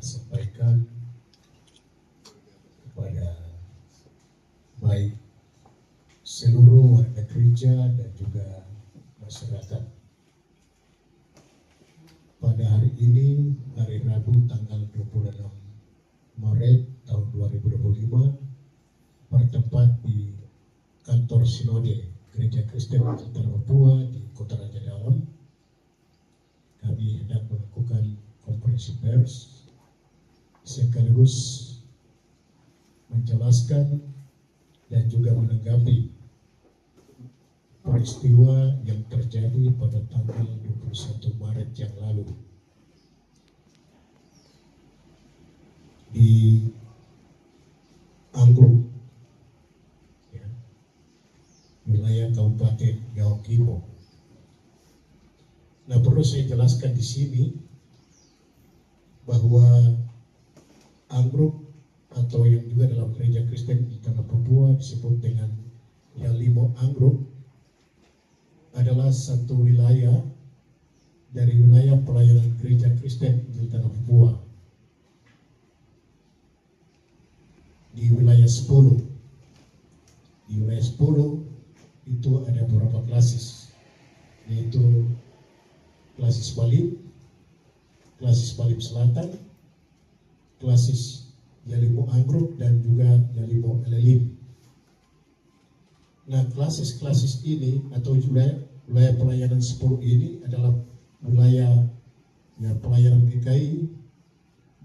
sampaikan kepada baik seluruh warga gereja dan juga masyarakat. Pada hari ini, hari Rabu tanggal 26 Maret tahun 2025, bertempat di kantor Sinode Gereja Kristen Injil Papua di Kota Raja Dalam, kami hendak melakukan konferensi pers sekaligus menjelaskan dan juga menanggapi peristiwa yang terjadi pada tanggal 21 Maret yang lalu di Anggruk, wilayah Kabupaten Yaokimo. Nah, perlu saya jelaskan di sini bahwa Anggruk atau yang juga dalam gereja Kristen di Tanah Papua disebut dengan Yalimo Anggruk adalah satu wilayah dari wilayah pelayanan gereja Kristen di Tanah Papua di wilayah 10. Di wilayah 10 itu ada beberapa klasis, yaitu klasis Balim, klasis Balim Selatan, klasis Yalimo Anggruk, dan juga Yalimo Elelim. Nah, klasis-klasis ini atau wilayah pelayanan 10 ini adalah wilayah pelayanan GKI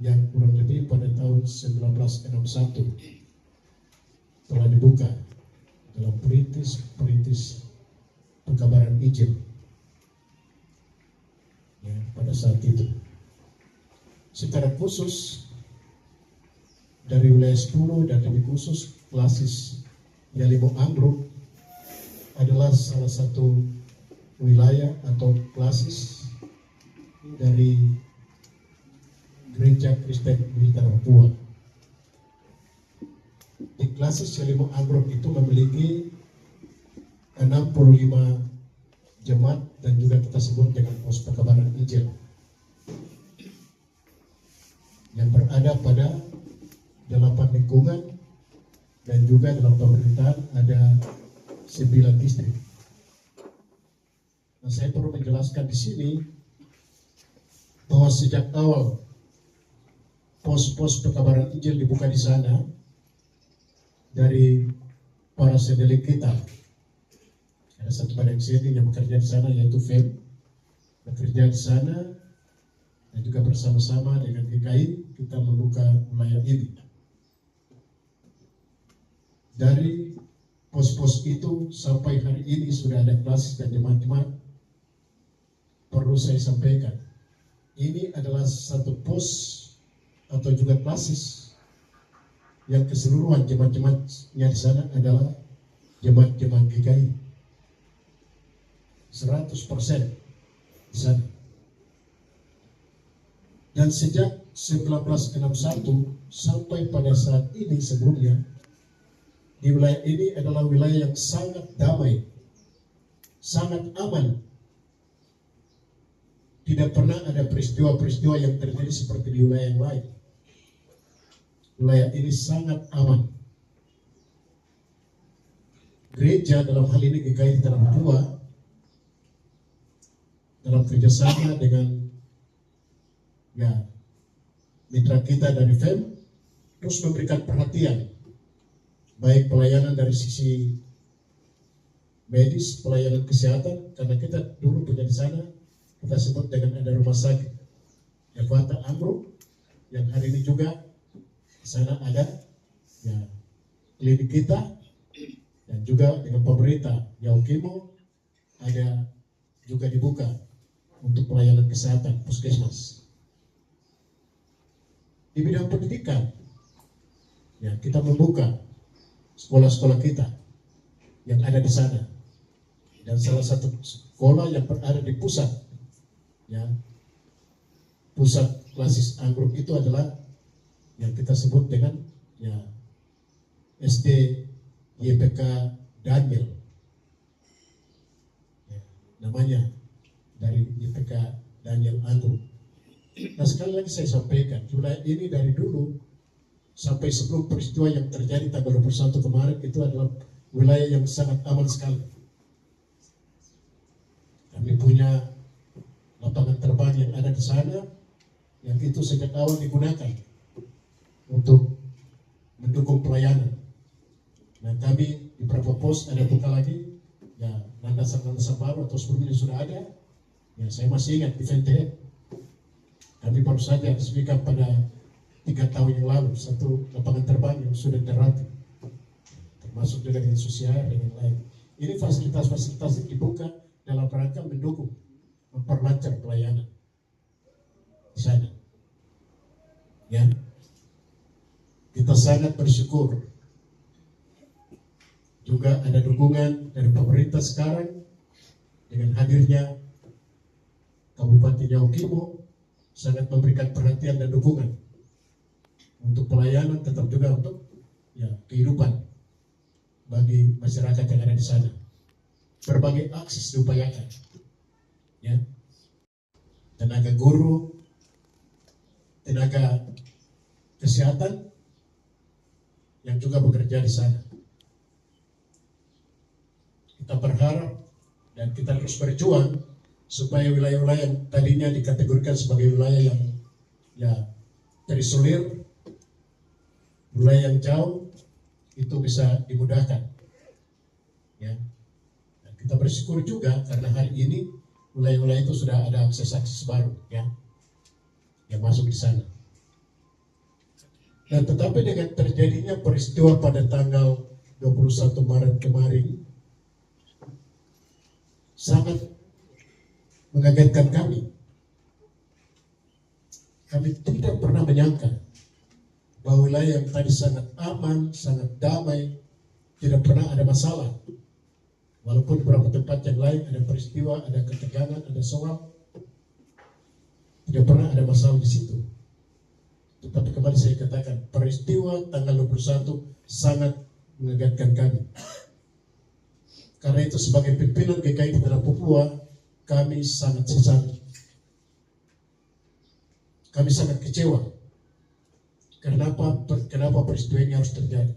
yang kurang lebih pada tahun 1961 telah dibuka dalam perintis pekabaran Injil pada saat itu. Secara khusus dari wilayah 10 dan lebih khusus klasis Yalimo Anggruk adalah salah satu wilayah atau klasis dari gereja Kristen di Tanah Papua. Di klasis Yalimo Anggruk itu memiliki 65 jemaat dan juga kita sebut dengan pos pekabaran Injil yang berada pada 8 lingkungan, dan juga dalam pemerintahan ada 9 distrik. Nah, saya perlu menjelaskan di sini bahwa sejak awal pos-pos pekabaran Injil dibuka di sana dari para sedelik kita. Ada satu badan sedelik yang bekerja di sana, yaitu FEM, bekerja di sana, dan juga bersama-sama dengan GKI kita membuka wilayah ini. Dari pos-pos itu sampai hari ini sudah ada klasis dan jemaat-jemaat. Perlu saya sampaikan, ini adalah satu pos atau juga klasis yang keseluruhan jemaat-jemaatnya di sana adalah jemaat-jemaat GKI 100% di sana. Dan sejak 1961 sampai pada saat ini sebelumnya, di wilayah ini adalah wilayah yang sangat damai, sangat aman. Tidak pernah ada peristiwa-peristiwa yang terjadi seperti di wilayah yang lain. Wilayah ini sangat aman. Gereja dalam hal ini GKI di Tanah Papua dalam kerjasama dengan mitra kita dari FEM terus memberikan perhatian, baik pelayanan dari sisi medis, pelayanan kesehatan, karena kita dulu punya di sana, kita sebut dengan ada rumah sakit Evata Anggruk, yang hari ini juga di sana ada klinik kita, dan juga dengan pemerintah Yaokimo ada juga dibuka untuk pelayanan kesehatan puskesmas. Di bidang pendidikan, kita membuka sekolah-sekolah kita yang ada di sana, dan salah satu sekolah yang berada di pusat klasis Anggruk itu adalah yang kita sebut dengan SD YPK Daniel, namanya dari YPK Daniel Anggruk. Nah sekali lagi saya sampaikan, wilayah ini dari dulu sampai sebelum peristiwa yang terjadi tanggal 21 kemarin itu adalah wilayah yang sangat aman sekali. Kami punya lapangan terbang yang ada di sana, yang itu sejak awal digunakan untuk mendukung pelayanan. Nah kami di beberapa pos ada buka lagi, ya landasan-landasan baru atau sebelumnya sudah ada. Ya saya masih ingat di VTN, kami baru saja resmikan pada 3 tahun yang lalu satu lapangan terbang yang sudah terlatih, termasuk juga dengan sosial dan yang lain. Ini fasilitas-fasilitas yang dibuka dalam rangka mendukung, memperlancar pelayanan di sana. Ya, kita sangat bersyukur. Juga ada dukungan dari pemerintah sekarang dengan hadirnya Kabupaten Yaukimo sangat memberikan perhatian dan dukungan untuk pelayanan, tetap juga untuk ya kehidupan bagi masyarakat yang ada di sana. Berbagai akses diupayakan, ya, tenaga guru, tenaga kesehatan yang juga bekerja di sana. Kita berharap dan kita terus berjuang supaya wilayah-wilayah yang tadinya dikategorikan sebagai wilayah yang ya terisolir, wilayah yang jauh, itu bisa dimudahkan. Ya. Dan kita bersyukur juga karena hari ini wilayah-wilayah itu sudah ada akses-akses baru, ya, yang masuk di sana. Nah, tetapi dengan terjadinya peristiwa pada tanggal 21 Maret kemarin, sangat mengagetkan kami. Kami tidak pernah menyangka bahwa wilayah yang tadi sangat aman, sangat damai, tidak pernah ada masalah. Walaupun di beberapa tempat yang lain ada peristiwa, ada ketegangan, ada soal, tidak pernah ada masalah di situ. Tetapi kembali saya katakan, peristiwa tanggal 21 sangat mengagetkan kami. Karena itu sebagai pimpinan GKI di Tanah Papua, kami sangat sesali. Kami sangat kecewa. Kenapa peristiwa ini harus terjadi?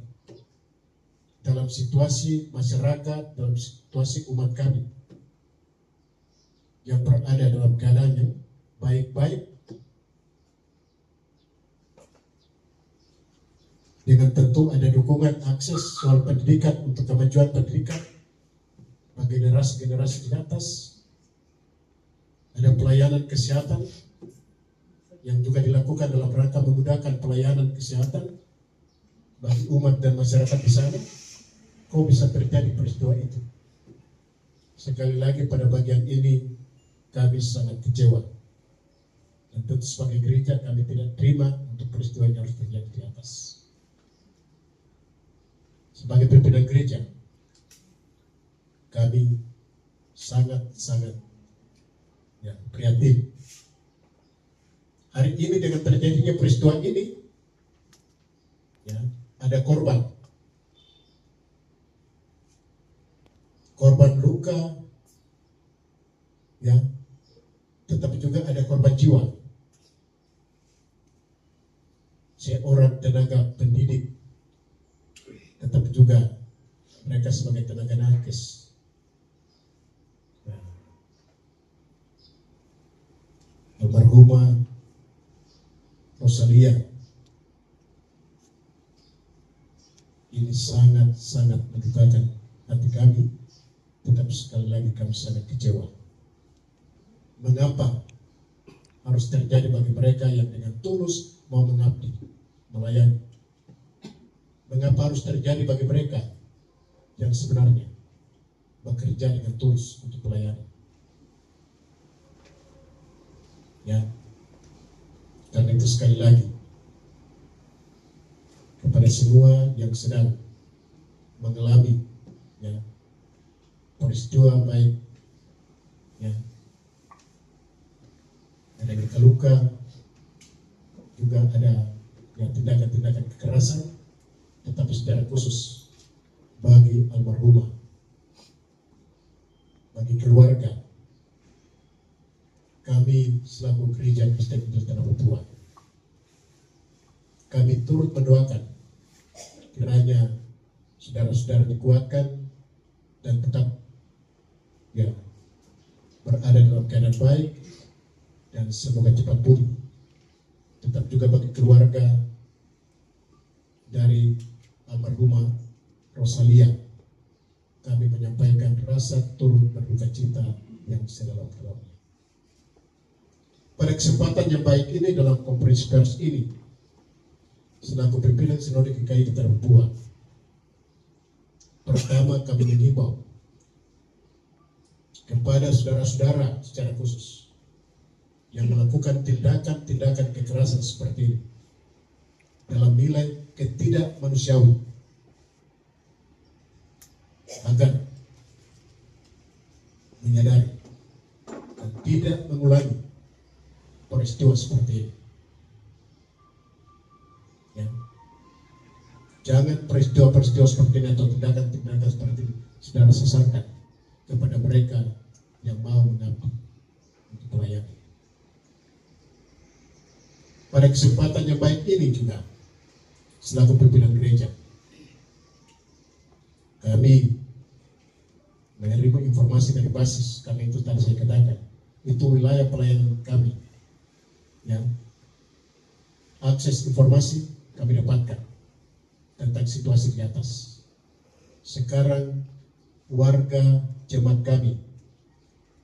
Dalam situasi masyarakat, dalam situasi umat kami yang berada dalam keadaan yang baik-baik, dengan tentu ada dukungan akses soal pendidikan untuk kemajuan pendidikan bagi generasi-generasi di atas, ada pelayanan kesehatan yang juga dilakukan dalam rangka memudahkan pelayanan kesehatan bagi umat dan masyarakat di sana. Kok bisa terjadi peristiwa itu? Sekali lagi pada bagian ini kami sangat kecewa, dan tentu sebagai gereja kami tidak terima untuk peristiwa yang harus terjadi di atas. Sebagai pimpinan gereja, kami sangat ya, prihatin. Hari ini dengan terjadinya peristiwa ini, ya, ada korban luka, ya, tetapi juga ada korban jiwa. Seorang tenaga pendidik, tetapi juga mereka sebagai tenaga nakes. Almarhumah Rosalia, ini sangat mendukakan hati kami, tetapi sekali lagi kami sangat kecewa. Mengapa harus terjadi bagi mereka yang dengan tulus mau mengabdi, melayani? Mengapa harus terjadi bagi mereka yang sebenarnya bekerja dengan tulus untuk melayani? Ya, karena itu sekali lagi kepada semua yang sedang mengalami ya peristiwa baik ya ada luka-luka, juga ada ya tindakan-tindakan kekerasan, tetapi secara khusus bagi almarhumah, bagi keluarga, kami kami selaku Gereja Kristen Indonesia Papua, kami turut mendoakan kiranya saudara-saudara dikuatkan dan tetap berada dalam keadaan baik dan semoga cepat pulih. Tetap juga bagi keluarga dari almarhumah Rosalia, kami menyampaikan rasa turut berduka cita yang sedalam-dalamnya. Pada kesempatan yang baik ini, dalam konferensi pers ini, selaku pimpinan Sinode GKI Kota Papua, pertama kami mengimbau kepada saudara-saudara secara khusus yang melakukan tindakan-tindakan kekerasan seperti ini dalam nilai ketidakmanusiawi, agar menyadari dan tidak mengulangi peristiwa seperti ini. Ya. Jangan peristiwa-peristiwa seperti ini atau tindakan-tindakan seperti ini saudara sesarkan kepada mereka yang mau mengabdi untuk melayani. Pada kesempatan yang baik ini juga, selaku pimpinan gereja, kami menerima informasi dari basis, karena itu tadi saya katakan, itu wilayah pelayanan kami. Ya. Akses informasi kami dapatkan tentang situasi di atas. Sekarang warga jemaat kami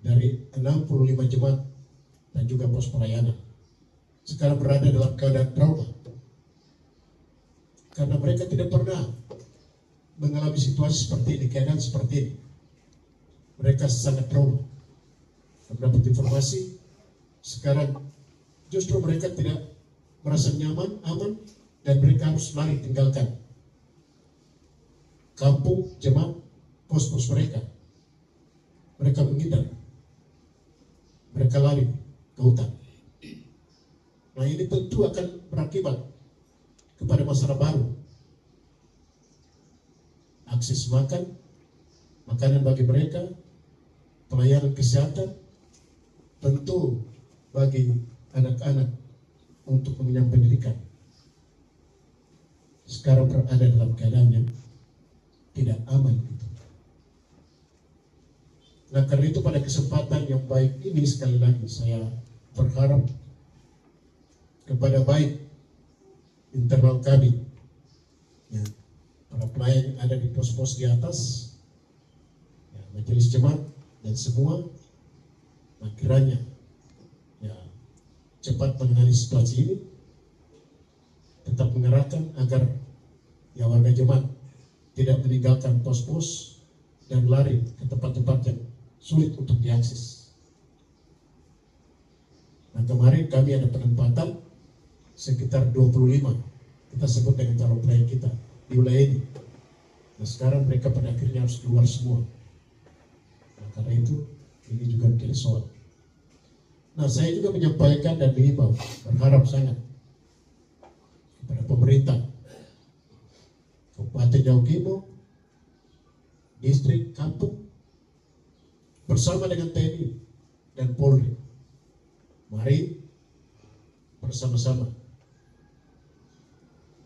dari 65 jemaat dan juga pos pelayanan sekarang berada dalam keadaan trauma karena mereka tidak pernah mengalami situasi seperti ini, keadaan seperti ini. Mereka sangat trauma. Mendapat informasi sekarang justru mereka tidak merasa nyaman, aman, dan mereka harus lari tinggalkan kampung, jemaat, pos-pos mereka. Mereka menghindar, mereka lari ke hutan. Nah, ini tentu akan berakibat kepada masalah baru. Akses makanan bagi mereka, pelayanan kesehatan, tentu bagi anak-anak untuk mengenyam pendidikan. Sekarang berada dalam keadaan yang tidak aman gitu. Nah, karena itu pada kesempatan yang baik ini sekali lagi saya berharap kepada baik internal kami, ya, para pelayan yang ada di pos-pos di atas, ya, majelis jemaat dan semua, nah kiranya ya cepat menangani situasi ini, tetap mengerahkan agar ya warga jemaat tidak meninggalkan pos-pos dan lari ke tempat-tempat yang sulit untuk diakses. Nah, kemarin kami ada penempatan sekitar 25, kita sebut dengan calon pelayan kita di wilayah ini. Nah, sekarang mereka pada akhirnya harus keluar semua. Nah, karena itu ini juga menjadi soal. Nah, saya juga menyampaikan dan mengimbau, berharap sangat kepada pemerintah Kabupaten Yaukimo, distrik, kampung, bersama dengan TNI dan Polri, mari bersama-sama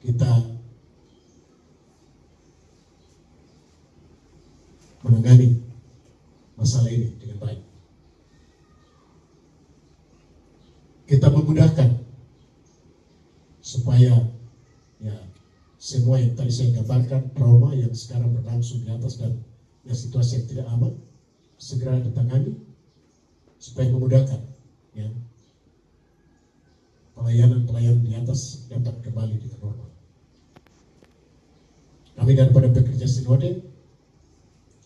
kita menangani masalah ini dengan baik. Kita memudahkan supaya ya semua yang tadi saya gambarkan, trauma yang sekarang berlangsung di atas dan ya, situasi yang tidak aman, segera ditangani supaya memudahkan ya pelayanan di atas dapat kembali dengan normal. Kami daripada pekerja Sinode,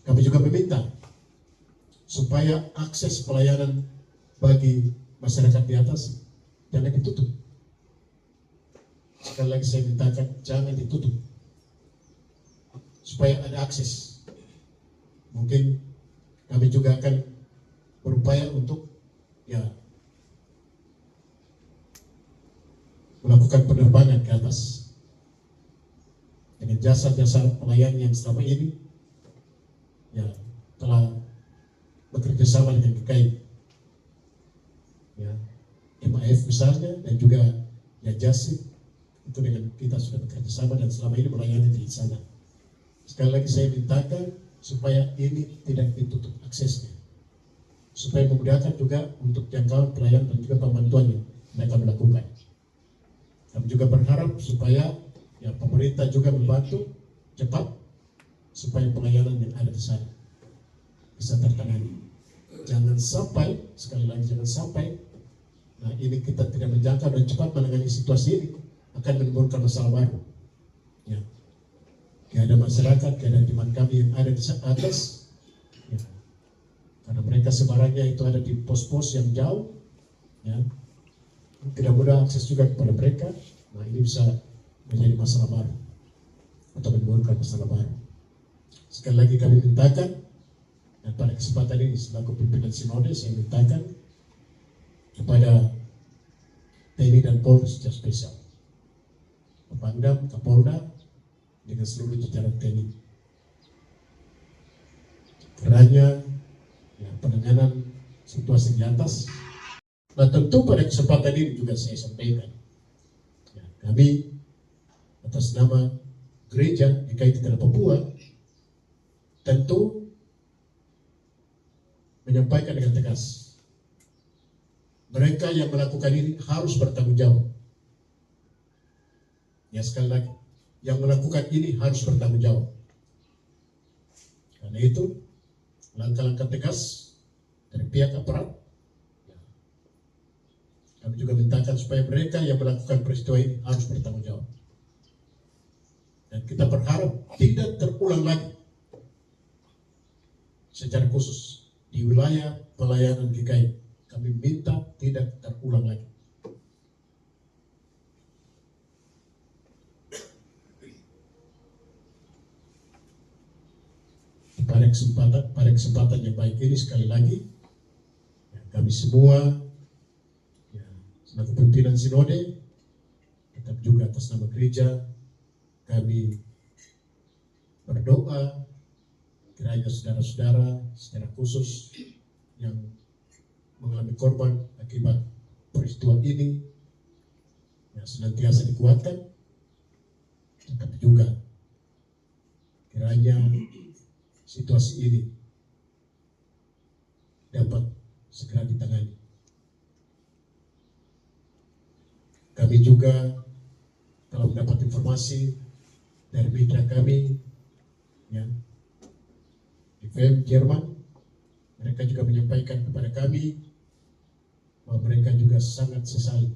kami juga meminta supaya akses pelayanan bagi masyarakat di atas jangan ditutup. Sekali lagi saya mintakan jangan ditutup, supaya ada akses. Mungkin kami juga akan berupaya untuk ya melakukan penerbangan ke atas dengan jasa-jasa pelayan yang selama ini ya telah bekerja sama dengan GKI. Ya, AF misalnya, dan juga ya Jasip, itu dengan kita sudah bekerja sama dan selama ini melayani di sana. Sekali lagi saya mintakan supaya ini tidak ditutup aksesnya, supaya memudahkan juga untuk jangkauan pelayanan dan juga pembantuan yang mereka melakukan. Kami juga berharap supaya ya pemerintah juga membantu cepat supaya pelayanan yang ada di sana bisa tertangani. Jangan sampai, sekali lagi jangan sampai, nah ini kita tidak menjangkau dan cepat menangani situasi ini akan menimbulkan masalah baru. Ya. Ada masyarakat, ada teman kami yang ada di atas, ya. Karena mereka sebarangnya itu ada di pos-pos yang jauh, ya. Tidak mudah akses juga kepada mereka. Nah ini bisa menjadi masalah baru atau menimbulkan masalah baru. Sekali lagi kami mintakan, dan pada kesempatan ini selaku pimpinan Sinode saya mintakan kepada TNI dan Polri secara spesial, Pangdam, Kapolda, dengan seluruh jajaran TNI, kerana ya, penanganan situasi di atas. Nah tentu pada kesempatan ini juga saya sampaikan, ya, kami atas nama gereja GKI Tanah Papua tentu menyampaikan dengan tegas, mereka yang melakukan ini harus bertanggung jawab. Ya sekali lagi, yang melakukan ini harus bertanggung jawab. Karena itu langkah-langkah tegas dari pihak aparat. Kami juga mintakan supaya mereka yang melakukan peristiwa ini harus bertanggung jawab. Dan kita berharap tidak terulang lagi, secara khusus di wilayah pelayanan GKI. Kami minta tidak terulang lagi. Pada kesempatan yang baik ini sekali lagi, ya, kami semua selaku pimpinan Sinode, tetap juga atas nama gereja, kami berdoa kiranya saudara-saudara secara khusus yang mengalami korban akibat peristiwa ini yang senantiasa dikuatkan, tetap juga kiranya situasi ini dapat segera ditangani. Kami juga telah mendapat informasi dari mitra kami, ya, di FEM Jerman. Mereka juga menyampaikan kepada kami bahwa mereka juga sangat sesali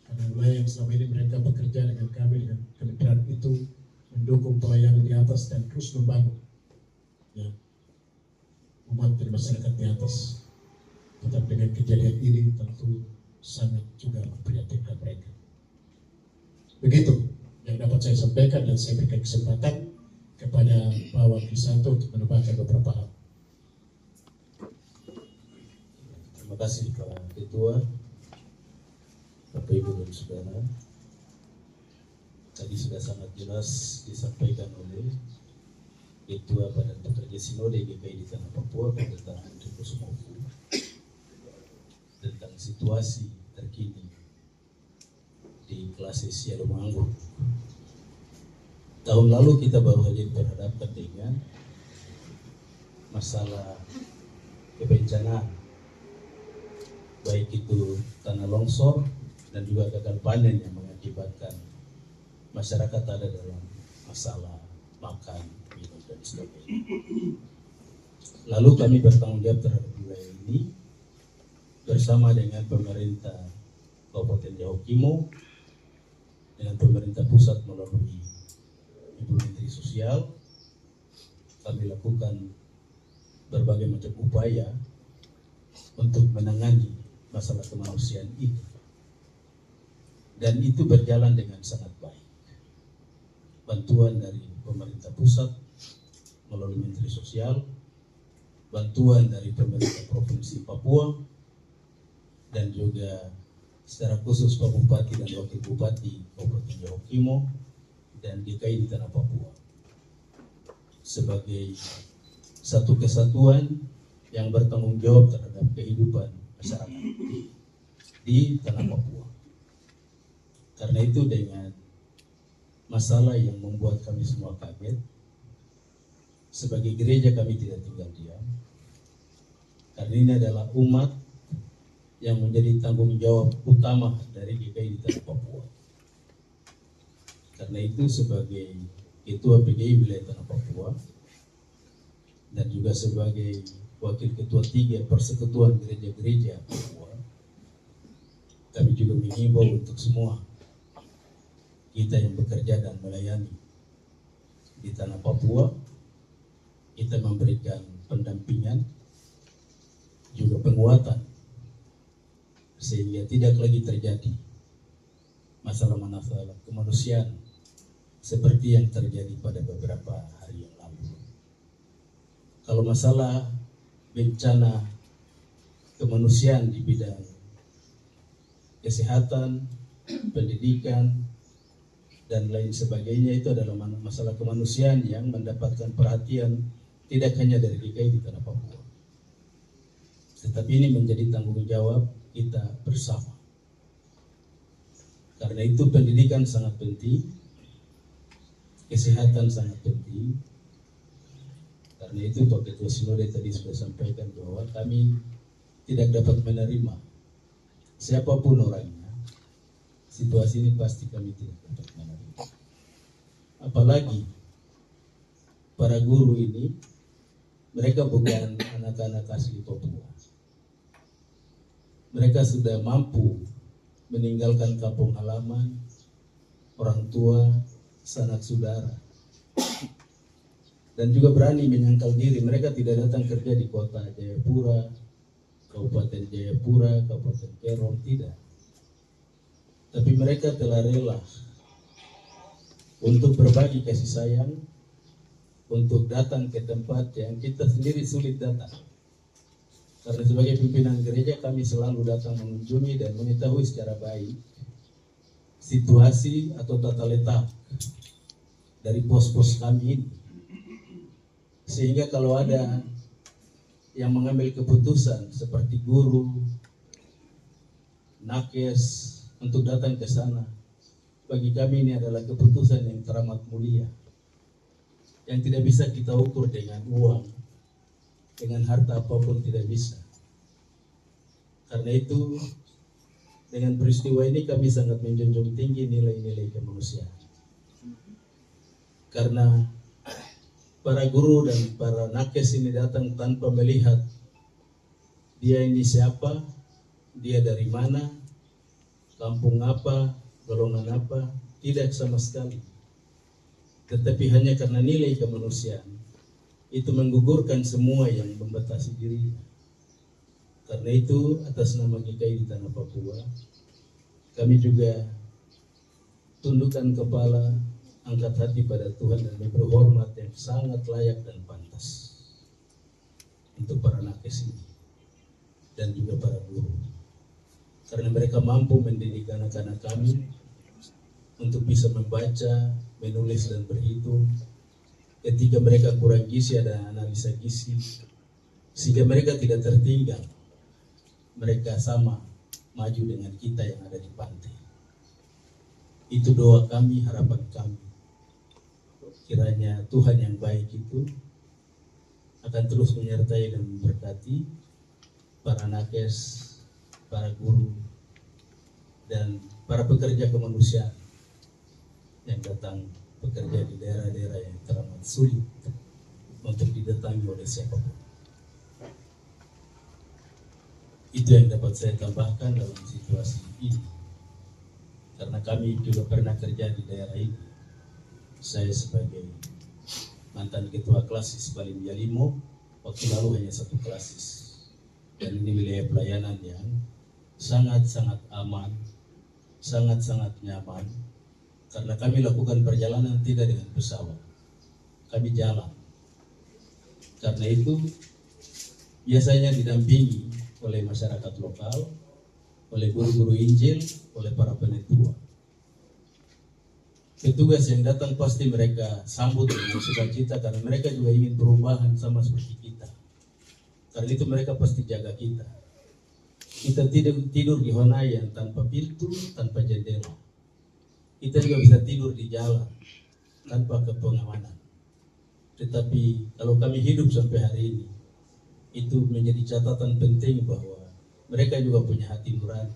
karena wilayah yang selama ini mereka bekerja dengan kami, dengan kementerian itu, mendukung pelayanan di atas dan terus membangun, ya, umat dan masyarakat di atas. Tetapi dengan kejadian ini tentu sangat juga memprihatinkan mereka. Begitu yang dapat saya sampaikan, dan saya berikan kesempatan kepada Pak Wakil Santo untuk menambahkan beberapa hal. Terima kasih Pak Ketua, Bapak Ibu dan Saudara. Tadi sudah sangat jelas disampaikan oleh Ketua Badan Pekerja Sinode GKI di Tanah Papua, Pendeta Andri Kusumofu, tentang situasi terkini di Klase Siadomanggo. Tahun lalu kita baru saja berhadapan dengan masalah kebencanaan, baik itu tanah longsor dan juga gagal panen yang mengakibatkan masyarakat ada dalam masalah makan, minum, dan sebagainya. Lalu kami bertanggung jawab terhadap wilayah ini bersama dengan pemerintah Kabupaten Yahukimo, dengan pemerintah pusat melalui Ibu Menteri Sosial. Kami lakukan berbagai macam upaya untuk menangani masalah kemanusiaan itu, dan itu berjalan dengan sangat baik. Bantuan dari pemerintah pusat melalui Menteri Sosial, bantuan dari pemerintah Provinsi Papua, dan juga secara khusus Pak Bupati dan Wakil Bupati Kabupaten Yahukimo dan DKI di Tanah Papua sebagai satu kesatuan yang bertanggung jawab terhadap kehidupan masyarakat. di tanah Papua. Karena itu dengan masalah yang membuat kami semua kaget, sebagai gereja kami tidak tinggal diam. Karena ini adalah umat yang menjadi tanggung jawab utama dari GKI di tanah Papua. Karena itu sebagai Ketua PGI Wilayah Tanah Papua dan juga sebagai Wakil Ketua 3 Persekutuan Gereja-Gereja Papua, kami juga mengimbau untuk semua kita yang bekerja dan melayani di tanah Papua, kita memberikan pendampingan juga penguatan sehingga tidak lagi terjadi masalah-masalah kemanusiaan seperti yang terjadi pada beberapa hari yang lalu. Kalau masalah bencana kemanusiaan di bidang kesehatan, pendidikan, dan lain sebagainya, itu adalah masalah kemanusiaan yang mendapatkan perhatian tidak hanya dari GKI di tanah Papua, tetapi ini menjadi tanggung jawab kita bersama. Karena itu pendidikan sangat penting, kesehatan sangat penting. Karena itu Pak Ketua Sinode tadi sudah sampaikan bahwa kami tidak dapat menerima siapapun orangnya. Situasi ini pasti kami tidak dapat menerima. Apalagi para guru ini, mereka bukan anak-anak asli Papua. Mereka sudah mampu meninggalkan kampung halaman, orang tua, sanak saudara, dan juga berani menyangkal diri. Mereka tidak datang kerja di kota Jayapura, Kabupaten Jayapura, Kabupaten Kerom, tidak. Tapi mereka telah rela untuk berbagi kasih sayang, untuk datang ke tempat yang kita sendiri sulit datang. Karena sebagai pimpinan gereja kami selalu datang mengunjungi dan mengetahui secara baik situasi atau tata letak dari pos-pos kami ini. Sehingga kalau ada yang mengambil keputusan seperti guru, nakes untuk datang ke sana, bagi kami ini adalah keputusan yang teramat mulia, yang tidak bisa kita ukur dengan uang, dengan harta apapun tidak bisa. Karena itu dengan peristiwa ini kami sangat menjunjung tinggi nilai-nilai kemanusiaan. Karena para guru dan para nakes ini datang tanpa melihat dia ini siapa, dia dari mana, kampung apa, golongan apa, tidak sama sekali. Tetapi hanya karena nilai kemanusiaan, itu menggugurkan semua yang membatasi dirinya. Karena itu atas nama GKI di tanah Papua, kami juga tundukkan kepala, angkat hati pada Tuhan dan memberi hormat yang sangat layak dan pantas untuk para nakes ini dan juga para guru. Karena mereka mampu mendidik anak-anak kami untuk bisa membaca, menulis dan berhitung. Ketika mereka kurang gizi ada analisa gizi, sehingga mereka tidak tertinggal. Mereka sama maju dengan kita yang ada di pantai. Itu doa kami, harapan kami. Kiranya Tuhan yang baik itu akan terus menyertai dan memberkati para nakes, para guru, dan para pekerja kemanusiaan yang datang bekerja di daerah-daerah yang teramat sulit untuk didatangi oleh siapapun. Itu yang dapat saya tambahkan dalam situasi ini. Karena kami juga pernah kerja di daerah ini. Saya sebagai mantan ketua klasis Balim Yalimo, waktu lalu hanya satu klasis. Dan ini wilayah pelayanan yang sangat-sangat aman, sangat-sangat nyaman. Karena kami lakukan perjalanan tidak dengan pesawat. Kami jalan. Karena itu biasanya didampingi oleh masyarakat lokal, oleh guru-guru Injil, oleh para penetua. Petugas yang datang pasti mereka sambut dengan sukacita karena mereka juga ingin perubahan sama seperti kita. Karena itu mereka pasti jaga kita. Kita tidur di Honayan tanpa pintu, tanpa jendela. Kita juga bisa tidur di jalan tanpa kepengamanan. Tetapi kalau kami hidup sampai hari ini, itu menjadi catatan penting bahwa mereka juga punya hati nurani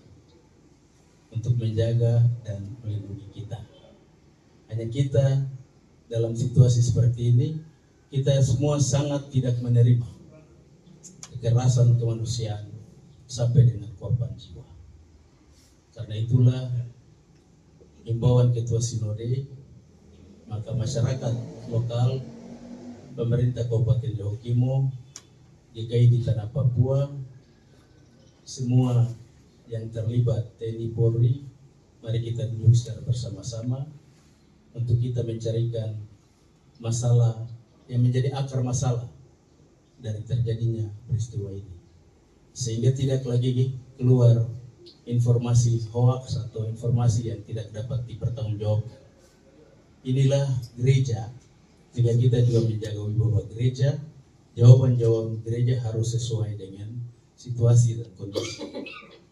untuk menjaga dan melindungi kita. Hanya kita dalam situasi seperti ini, kita semua sangat tidak menerima kekerasan kemanusiaan sampai dengan korban jiwa. Karena itulah himbauan Ketua Sinode, maka masyarakat lokal, pemerintah Kabupaten Johor, GKI di Tanah Papua, semua yang terlibat TNI Polri, mari kita duduk secara bersama-sama untuk kita mencarikan masalah yang menjadi akar masalah dari terjadinya peristiwa ini, sehingga tidak lagi keluar informasi hoaks atau informasi yang tidak dapat dipertanggungjawabkan. Inilah gereja, jika kita juga menjaga wibawa gereja, jawaban-jawaban gereja harus sesuai dengan situasi dan kondisi,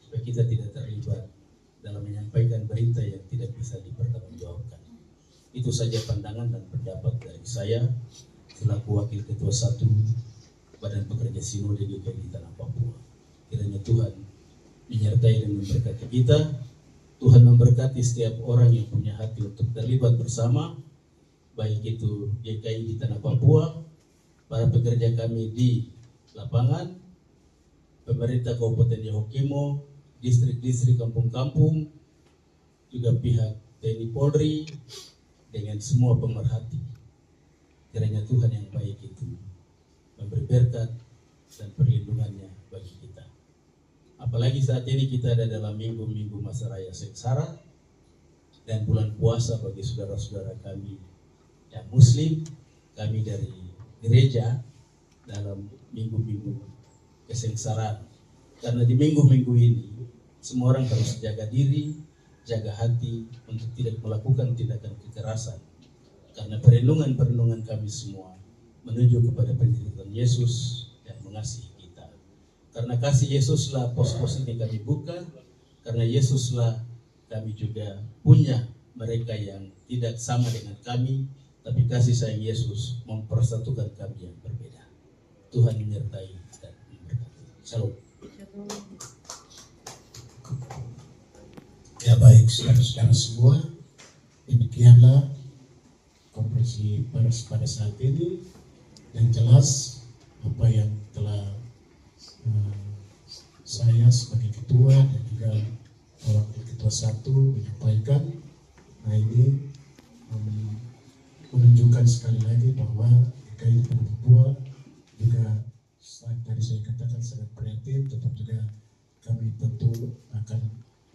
supaya kita tidak terlibat dalam menyampaikan berita yang tidak bisa dipertanggungjawabkan. Itu saja pandangan dan pendapat dari saya selaku Wakil Ketua 1 Badan Pekerja Sinode GKI di Tanah Papua. Kiranya Tuhan menyertai dan memberkati kita. Tuhan memberkati setiap orang yang punya hati untuk terlibat bersama, baik itu GKI di Tanah Papua, para pekerja kami di lapangan, pemerintah Kabupaten Johor, distrik-distrik kampung-kampung, juga pihak TNI Polri, dengan semua pemerhati. Kiranya Tuhan yang baik itu memberi berkat dan perlindungannya bagi kita. Apalagi saat ini kita ada dalam minggu-minggu masa raya sengsara dan bulan puasa bagi saudara-saudara kami yang Muslim, kami dari gereja dalam minggu-minggu kesengsaraan. Karena di minggu-minggu ini semua orang harus jaga diri, jaga hati untuk tidak melakukan tindakan kekerasan. Karena perenungan-perenungan kami semua menuju kepada penderitaan Yesus yang mengasihi kita. Karena kasih Yesuslah pos-pos ini kami buka, karena Yesuslah kami juga punya mereka yang tidak sama dengan kami, tapi kasih sayang Yesus mempersatukan kami yang berbeda. Tuhan menyertai dan memberkati. Shalom. Ya baik, saudara-saudara semua, demikianlah konferensi pers pada saat ini, dan jelas apa yang telah saya sebagai ketua dan juga wakil ketua 1 menyampaikan. Nah ini menunjukkan sekali lagi bahwa GKI Tanah Papua juga tadi saya katakan sangat prihatin, tetap juga kami tentu akan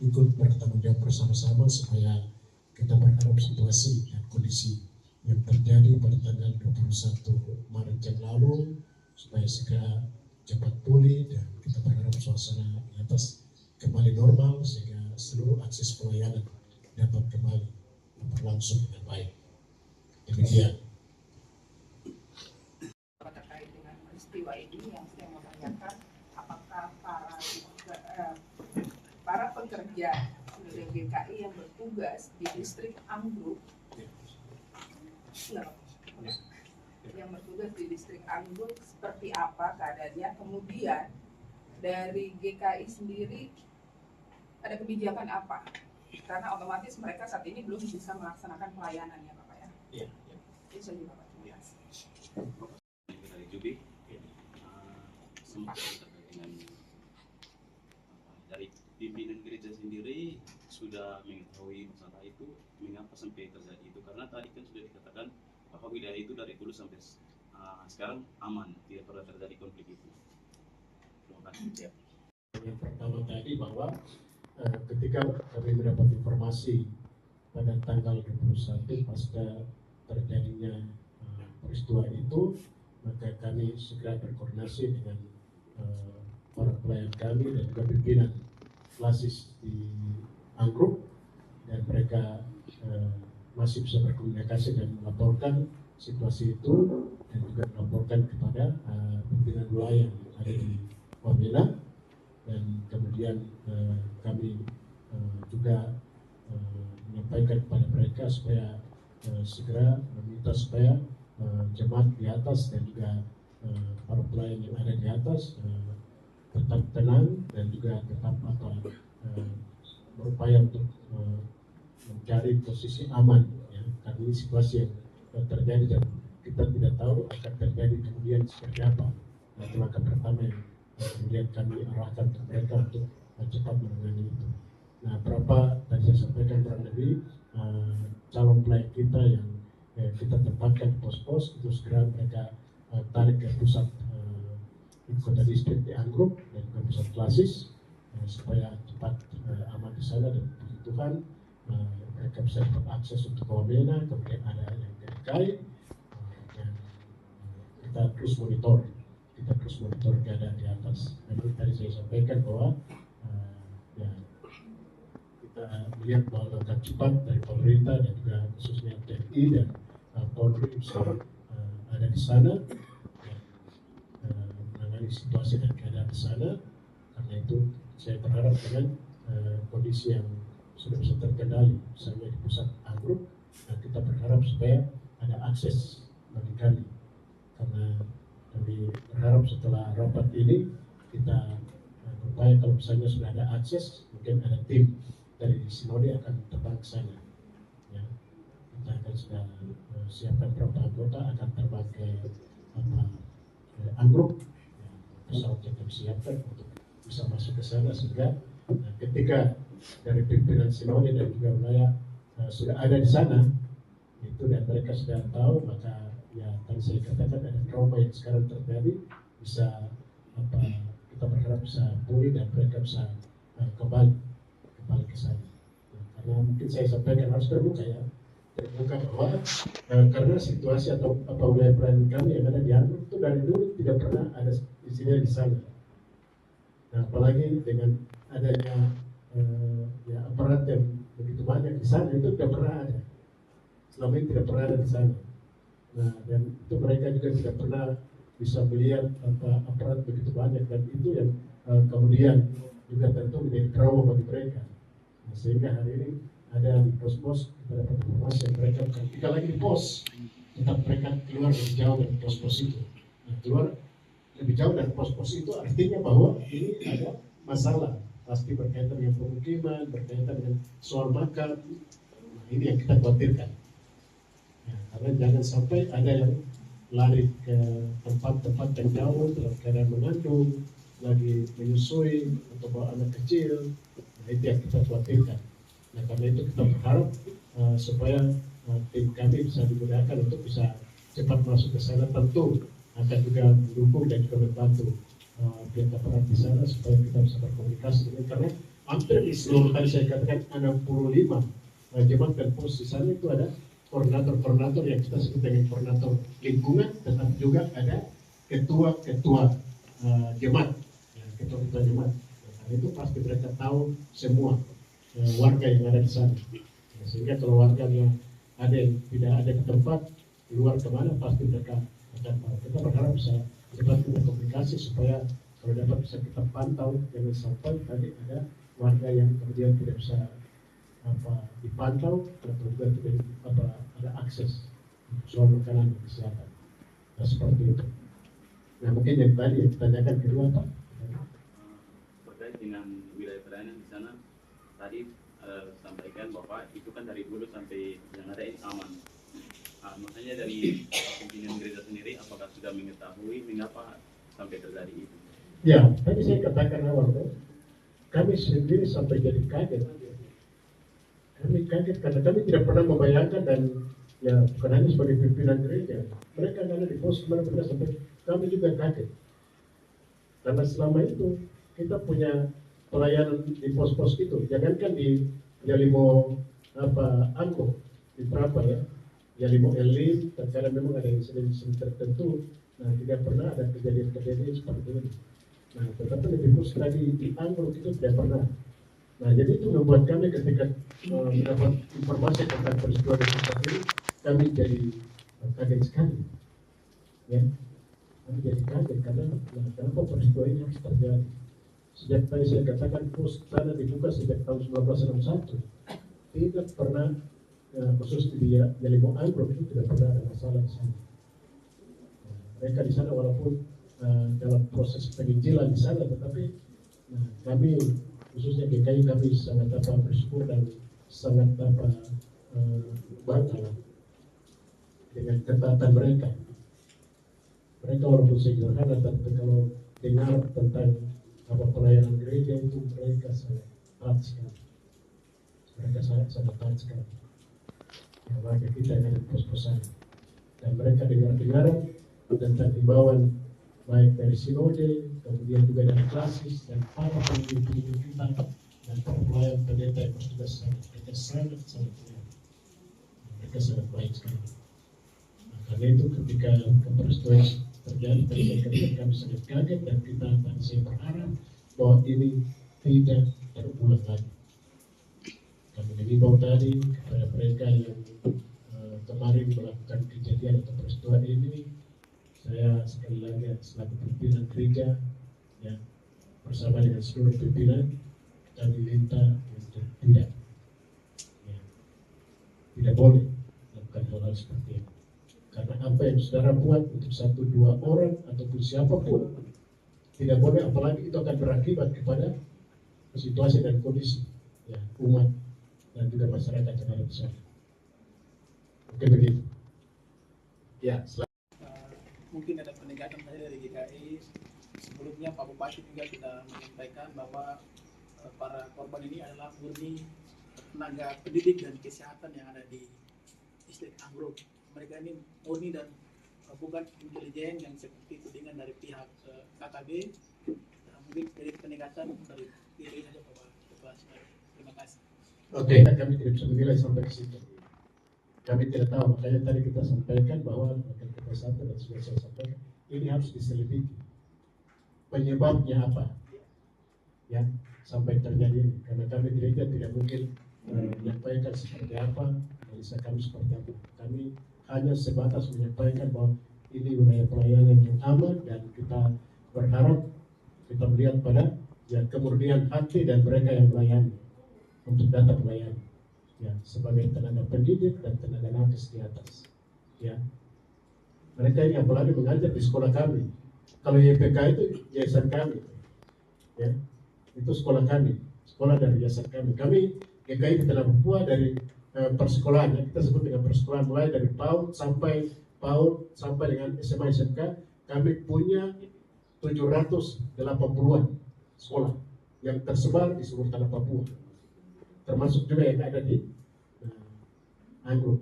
ikut bertanggung jawab bersama-sama supaya kita berharap situasi dan kondisi yang terjadi pada tanggal 21 Maret yang lalu supaya segera cepat pulih, dan kita berharap suasana di atas kembali normal sehingga seluruh akses pelayanan dapat kembali berlangsung dengan baik. Demikian. Terkait dengan peristiwa ini yang saya mau tanyakan, apakah para pekerja dari GKI yang bertugas di distrik Anggrek, seperti apa keadaannya, kemudian dari GKI sendiri ada kebijakan apa? Karena otomatis mereka saat ini belum bisa melaksanakan pelayanannya, Bapak ya. Iya. Itu saja, Bapak. Terima kasih. Dari Jubi, sempat terkait dengan dari pimpinan gereja sendiri sudah mengetahui masalah itu, mengapa sampai terjadi itu, karena tadi kan sudah dikatakan bahwa wilayah itu dari dulu sampai sekarang aman, tidak pernah terjadi konflik itu. Terima kasih. Yang pertama tadi bahwa ketika kami mendapat informasi pada tanggal 21 pasca terjadinya peristiwa itu, maka kami segera berkoordinasi dengan para pelayan kami dan juga pimpinan klasis di Anggrek, dan mereka masih bisa berkomunikasi dan melaporkan situasi itu, dan juga melaporkan kepada pimpinan wilayah yang ada di Wamena. dan kemudian kami juga menyampaikan kepada mereka supaya segera meminta supaya jemaat di atas dan juga para pelayan yang ada di atas tetap tenang dan juga tetap berupaya untuk mencari posisi aman, ya, karena ini situasi yang terjadi dan kita tidak tahu akan terjadi kemudian seperti apa. Nah, langkah pertama yang kemudian kami arahkan ke mereka untuk cepat menangani itu. Nah, berapa tadi saya sampaikan kurang lebih calon pelayan kita yang kita tempatkan di pos-pos itu segera mereka tarik ke pusat kota distrik di Anggrek dan ke pusat klasis supaya cepat aman di sana, dan puji Tuhan mereka bisa dapat akses untuk ke Wamena, kemudian ada yang dari KAI, dan kita terus monitor keadaan di atas. Memang tadi saya sampaikan bahwa ya, kita melihat bahwa langkah cepat dari pemerintah dan juga khususnya TNI dan Polri ada di sana menangani situasi dan keadaan di sana. Karena itu saya berharap dengan kondisi yang sudah bisa terkendali, misalnya di pusat Anggrek, dan kita berharap supaya ada akses bagi kami. Karena kami berharap setelah rapat ini kita berupaya kalau misalnya sudah ada akses, mungkin ada tim dari Sinode akan terbang ke sana. Ya, kita akan sudah siapkan beberapa anggota akan terbang ke Anggrek. Ya, pesawat yang kami siapkan untuk bisa masuk ke sana sehingga ketika dari pimpinan Sinode dan juga wilayah sudah ada di sana itu dan mereka sudah tahu, maka ya tadi saya katakan ada trauma yang sekarang terjadi bisa kita berharap bisa pulih dan mereka bisa kembali ke sana. Karena mungkin saya sampaikan harus terbuka bahwa karena situasi atau wilayah pelayanan kami yang ada di Anggrek itu dari dulu tidak pernah ada istilah di sana. Nah, apalagi dengan adanya aparat yang begitu banyak di sana itu tidak pernah ada. Selama ini tidak pernah ada di sana. Nah, dan itu mereka juga tidak pernah bisa melihat aparat begitu banyak, dan itu yang kemudian juga tentu menjadi trauma bagi mereka. Nah, sehingga hari ini ada di pos-pos kita dapat informasi yang mereka bukan tinggal lagi di pos, tetap mereka keluar lebih jauh dari pos-pos itu. Nah, keluar lebih jauh dari pos-pos itu artinya bahwa ini ada masalah, pasti berkaitan dengan pemukiman, berkaitan dengan soal makan. Nah, ini yang kita khawatirkan. Ya, karena jangan sampai ada yang lari ke tempat-tempat yang jauh dalam keadaan mengandung, lagi menyusui atau bawa anak kecil. Nah, itu yang kita khawatirkan. Nah, karena itu kita berharap supaya tim kami bisa dimudahkan untuk bisa cepat masuk ke sana, tentu akan juga mendukung dan juga membantu pihak aparat di sana supaya kita bisa berkomunikasi dengan, karena hampir di seluruh tadi saya katakan 65 jemaat dan pos di sana itu ada koordinator yang kita sebut dengan koordinator lingkungan, tetapi juga ada ketua jemaat, ketua jemaat. Nah, karena itu pasti mereka tahu semua warga yang ada di sana. Nah, sehingga kalau warganya ada yang tidak ada di tempat, keluar kemana pasti mereka akan tahu. Kita berharap bisa cepat berkomunikasi supaya kalau dapat bisa kita pantau, jangan sampai tadi ada warga yang kemudian tidak bisa dipantau atau juga tidak ada akses soal makanan dan kesehatan. Nah, seperti itu. Nah, mungkin yang tadi yang ditanyakan kedua Pak. Terkait dengan wilayah pelayanan di sana, tadi sampaikan Bapak itu kan dari dulu sampai yang ada ini aman. Makanya dari pimpinan gereja sendiri apakah sudah mengetahui mengapa sampai terjadi itu? Ya, tadi saya katakan awal, kami sendiri sampai jadi kaget. Kami kaget karena kami tidak pernah membayangkan, dan ya bukan hanya sebagai pimpinan gereja, mereka ada di pos kemana mereka sampai, kami juga kaget. Karena selama itu kita punya pelayanan di pos-pos itu, jangankan di Yalimo Angko, di berapa ya, Yalimo Elim, terkadang memang ada insiden tertentu. Nah, tidak pernah ada kejadian-kejadian seperti ini. Nah, tetapi lebih khusus lagi di Angko itu tidak pernah. Nah, jadi itu membuat kami ketika mendapat informasi tentang peristiwa seperti ini, kami jadi kaget sekali. Ya, kami jadi kaget karena kenapa peristiwa ini harus terjadi. Sejak tadi saya katakan pos sana dibuka sejak tahun 1961, tidak pernah khusus di Limau Anggrek itu tidak pernah ada masalah di sana. Mereka di sana walaupun dalam proses penginjilan di sana, tetapi kami khususnya GKI kami sangat bersyukur dan sangat bangga dengan ketaatan mereka. Mereka walaupun sederhana, tapi kalau dengar tentang pelayanan gereja itu mereka sangat taat sekali. Mereka sangat taat sekali. Ya, maka kita yang ada pos-posan dan mereka dengar tentang himbauan baik dari sinode, kemudian juga dari klasis dan para pemimpin kita dan para pelayan pendeta yang bertugas mereka sangat mereka sangat baik sekali. Nah, karena itu ketika peristiwa terjadi ketika kami sangat kaget dan kita tadi saya berharap bahwa ini tidak terulang lagi. Kami mengimbau tadi kepada mereka yang kemarin melakukan kejadian atau peristiwa ini. Saya sekali lagi selaku pimpinan gereja ya, bersama dengan seluruh pimpinan kami minta untuk tidak boleh melakukan hal-hal seperti ini, karena apa yang saudara buat untuk 1-2 orang ataupun siapapun tidak boleh, apalagi itu akan berakibat kepada situasi dan kondisi ya, umat dan juga masyarakat yang ada di sana. Oke, begitu ya. Mungkin ada penegasan saja dari GKI. Sebelumnya Pak Bupati juga sudah menyampaikan bahwa para korban ini adalah murni tenaga pendidik dan kesehatan yang ada di distrik Anggrek. Mereka ini murni dan bukan intelijen yang seperti tudingan dari pihak KKB. Mungkin dari penegasan dari GKI saja Pak Ketua. Terima kasih. Oke, kami tidak bisa menilai sampai ke situ. Kami tidak tahu, makanya tadi kita sampaikan bahwa kita satu dan sudah saya sampaikan, ini harus diselidiki penyebabnya apa ya sampai terjadi ini, karena kami gereja tidak mungkin menyampaikan seperti apa, analisa kami seperti apa. Kami hanya sebatas menyampaikan bahwa ini wilayah pelayanan yang aman dan kita berharap kita melihat pada ya kemurnian hati dan mereka yang melayani untuk datang melayani. Ya, sebagai tenaga pendidik dan tenaga nakes di atas. Ya, mereka ini apalagi mengajar di sekolah kami. Kalau YPK itu yayasan kami, ya, itu sekolah kami, sekolah dari yayasan kami. Kami GKI di Tanah Papua dari persekolahan, ya, kita sebut dengan persekolahan mulai dari PAUD sampai dengan SMA SMK, kami punya 780-an sekolah yang tersebar di seluruh Tanah Papua, termasuk juga yang ada di Anggrek.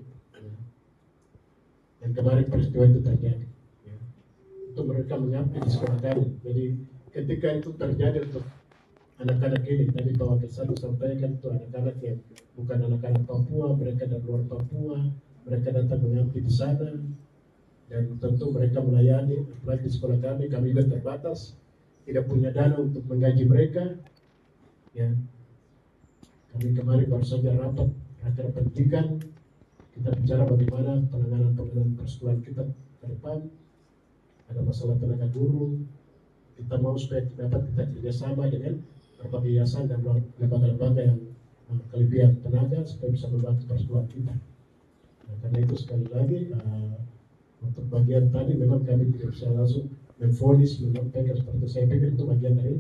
Dan kemarin peristiwa itu terjadi. Ya. Itu mereka mengabdi di sekolah kami. Jadi ketika itu terjadi untuk anak-anak ini, tadi Pak Wakil Satu sampaikan itu anak-anak yang bukan anak-anak Papua, mereka dari luar Papua, mereka datang mengabdi di sana. Dan tentu mereka melayani, apalagi di sekolah kami juga terbatas, tidak punya dana untuk menggaji mereka. Ya. Kami kemarin baru saja rapat pendidikan, kita bicara bagaimana penanganan persekolahan kita ke depan. Ada masalah tenaga guru, kita mau supaya dapat kita kerjasama dengan berbagai yayasan dan lembaga-lembaga yang kelebihan tenaga supaya bisa membantu persekolahan kita. Nah, karena itu sekali lagi untuk bagian tadi memang kami tidak bisa langsung memvonis menyampaikan seperti saya pikir itu bagian dari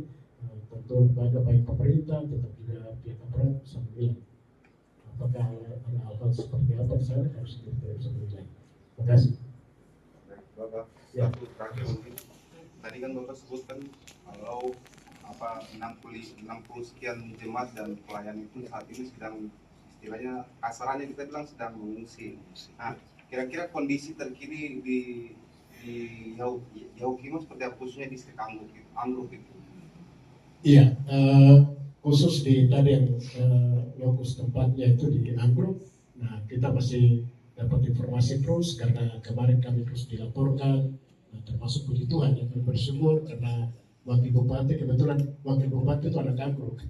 tentu lembaga baik pemerintah tetap juga pihak aparat bisa menilai apakah ada hal-hal seperti apa di sana, harus kita bisa menilai. Terima kasih. Bapak, Ya. satu terakhir mungkin. Tadi kan Bapak sebutkan kalau 60 sekian jemaat dan pelayan itu saat ini sedang istilahnya kasarannya kita bilang sedang mengungsi. Nah, kira-kira kondisi terkini di Yaukimo seperti apa, khususnya di distrik Anggrek itu? Iya, khusus di tadi yang lokus tempatnya itu di Anggrek. Nah, kita masih dapat informasi terus karena kemarin kami terus dilaporkan, termasuk puji Tuhan yang bersyukur karena Wakil Bupati, kebetulan Wakil Bupati itu anak Anggrek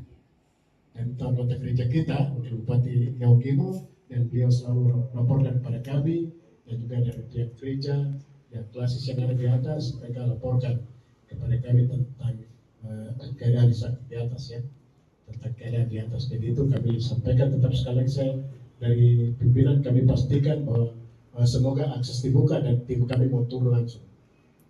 dan itu anggota gereja kita, Wakil Bupati Yaukimo, dan beliau selalu laporkan kepada kami dan juga dari pihak gereja yang klasis yang ada di atas, mereka laporkan kepada kami tentang keadaan di atas ya, tentang keadaan di atas. Jadi itu kami sampaikan, tetap sekali lagi saya dari pimpinan kami pastikan bahwa semoga akses dibuka dan tim kami mau turun langsung.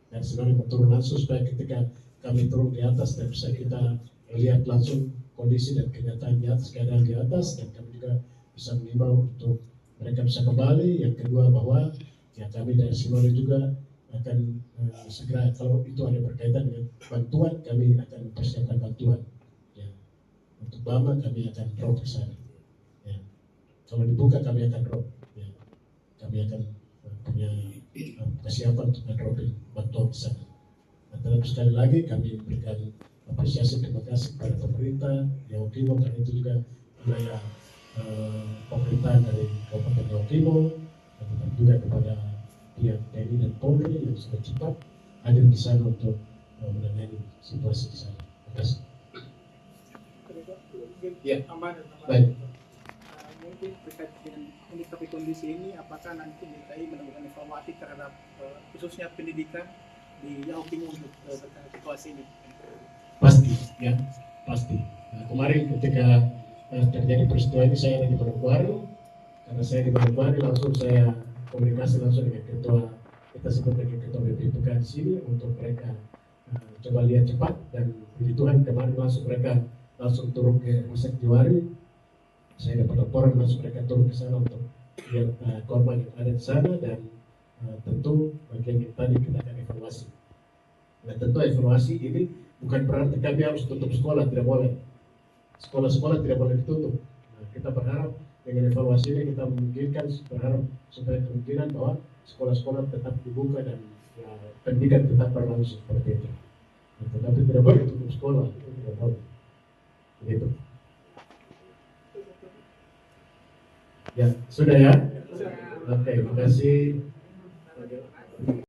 Dan sebenarnya mau turun langsung supaya ketika kami turun di atas dan bisa kita lihat langsung kondisi dan kenyataan di atas, keadaan di atas, dan kami juga bisa mengimbau untuk mereka bisa kembali. Yang kedua bahwa ya kami dari Simoli juga akan segera kalau itu ada berkaitan dengan bantuan, kami akan mempersiapkan bantuan. Ya. Untuk Bama kami akan drop ke sana. Ya. Kalau dibuka kami akan drop. Ya. Kami akan punya kesiapan untuk mendropin bantuan ke sana. Nah, terlebih sekali lagi kami memberikan apresiasi, terima kasih kepada pemerintah Yaukimo, karena itu juga wilayah pemerintahan dari Kabupaten Yaukimo, dan tetap juga kepada pihak TNI dan Polri yang sudah cepat hadir di sana untuk menangani situasi di sana. Terima kasih. Ya, baik. Mungkin terkait dengan menyikapi kondisi ini, apakah nanti DKI menemukan evaluasi terhadap khususnya pendidikan di Yaukimo untuk terkait situasi ini? Pasti, ya, pasti. Nah, kemarin ketika terjadi peristiwa ini saya ada di Manokwari, karena saya di Manokwari langsung saya komunikasi langsung dengan ketua, kita sebut dengan ketua BPPK di sini untuk mereka coba lihat cepat, dan puji Tuhan kemarin langsung mereka langsung turun ke Rumah Sakit Jiwari. Saya dapat laporan langsung mereka turun ke sana untuk lihat korban yang ada di sana, dan tentu bagian yang tadi kita akan evaluasi. Nah, tentu evaluasi ini bukan berarti kami harus tutup sekolah, tidak boleh. Sekolah-sekolah tidak boleh ditutup. Nah, kita berharap dengan evaluasi ini kita memungkinkan, berharap supaya kemungkinan bahwa sekolah-sekolah tetap dibuka dan ya, pendidikan tetap berlangsung seperti itu. Nah, tetapi tidak boleh tutup sekolah, itu tidak boleh. Begitu. Ya, sudah ya? Oke, terima kasih.